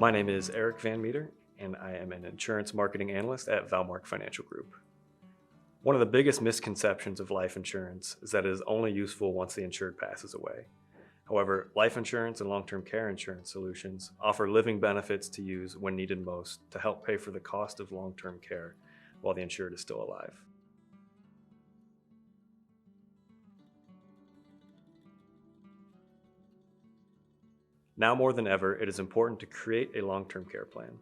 My name is Eric Van Meter, and I am an insurance marketing analyst at Valmark Financial Group. One of the biggest misconceptions of life insurance is that it is only useful once the insured passes away. However, life insurance and long-term care insurance solutions offer living benefits to use when needed most to help pay for the cost of long-term care while the insured is still alive. Now more than ever, it is important to create a long-term care plan.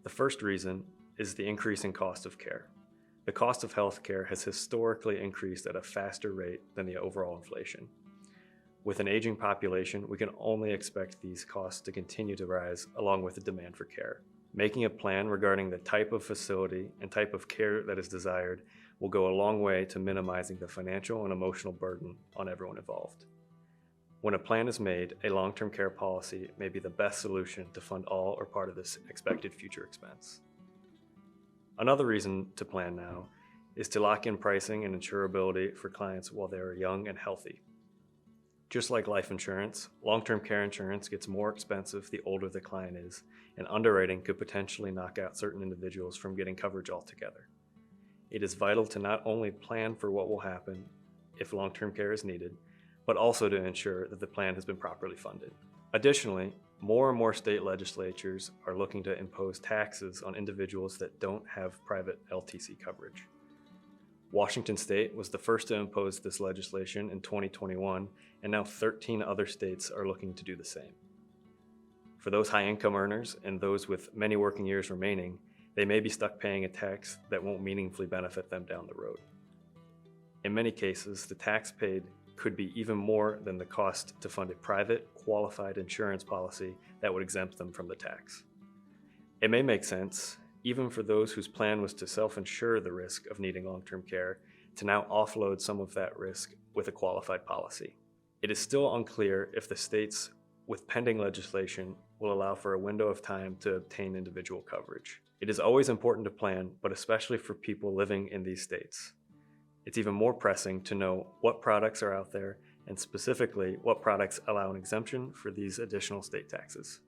The first reason is the increasing cost of care. The cost of health care has historically increased at a faster rate than the overall inflation. With an aging population, we can only expect these costs to continue to rise along with the demand for care. Making a plan regarding the type of facility and type of care that is desired will go a long way to minimizing the financial and emotional burden on everyone involved. When a plan is made, a long-term care policy may be the best solution to fund all or part of this expected future expense. Another reason to plan now is to lock in pricing and insurability for clients while they are young and healthy. Just like life insurance, long-term care insurance gets more expensive the older the client is, and underwriting could potentially knock out certain individuals from getting coverage altogether. It is vital to not only plan for what will happen if long-term care is needed, but also to ensure that the plan has been properly funded. Additionally, more and more state legislatures are looking to impose taxes on individuals that don't have private LTC coverage. Washington State was the first to impose this legislation in 2021, and now 13 other states are looking to do the same. For those high-income earners and those with many working years remaining, they may be stuck paying a tax that won't meaningfully benefit them down the road. In many cases, the tax paid could be even more than the cost to fund a private, qualified insurance policy that would exempt them from the tax. It may make sense, even for those whose plan was to self-insure the risk of needing long-term care, to now offload some of that risk with a qualified policy. It is still unclear if the states with pending legislation will allow for a window of time to obtain individual coverage. It is always important to plan, but especially for people living in these states. It's even more pressing to know what products are out there and specifically what products allow an exemption for these additional state taxes.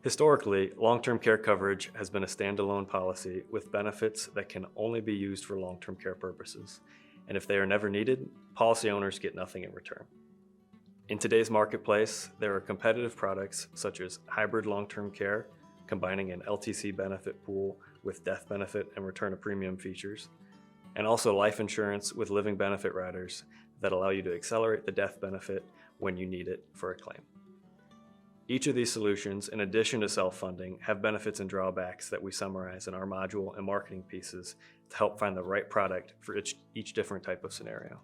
Historically, long-term care coverage has been a standalone policy with benefits that can only be used for long-term care purposes, and if they are never needed, policy owners get nothing in return. In today's marketplace, there are competitive products such as hybrid long-term care, combining an LTC benefit pool with death benefit and return of premium features, and also life insurance with living benefit riders that allow you to accelerate the death benefit when you need it for a claim. Each of these solutions, in addition to self-funding, have benefits and drawbacks that we summarize in our module and marketing pieces to help find the right product for each different type of scenario.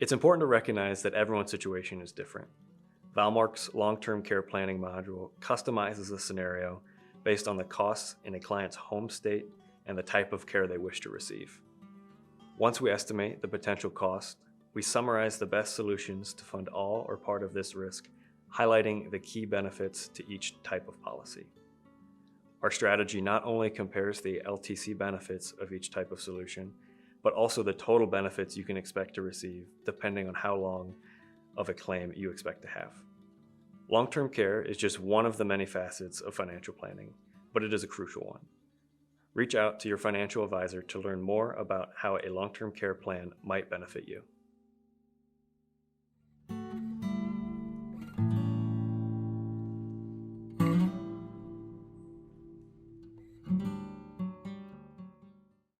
It's important to recognize that everyone's situation is different. Valmark's long-term care planning module customizes the scenario based on the costs in a client's home state and the type of care they wish to receive. Once we estimate the potential cost, we summarize the best solutions to fund all or part of this risk, highlighting the key benefits to each type of policy. Our strategy not only compares the LTC benefits of each type of solution, but also the total benefits you can expect to receive depending on how long of a claim you expect to have. Long-term care is just one of the many facets of financial planning, but it is a crucial one. Reach out to your financial advisor to learn more about how a long-term care plan might benefit you.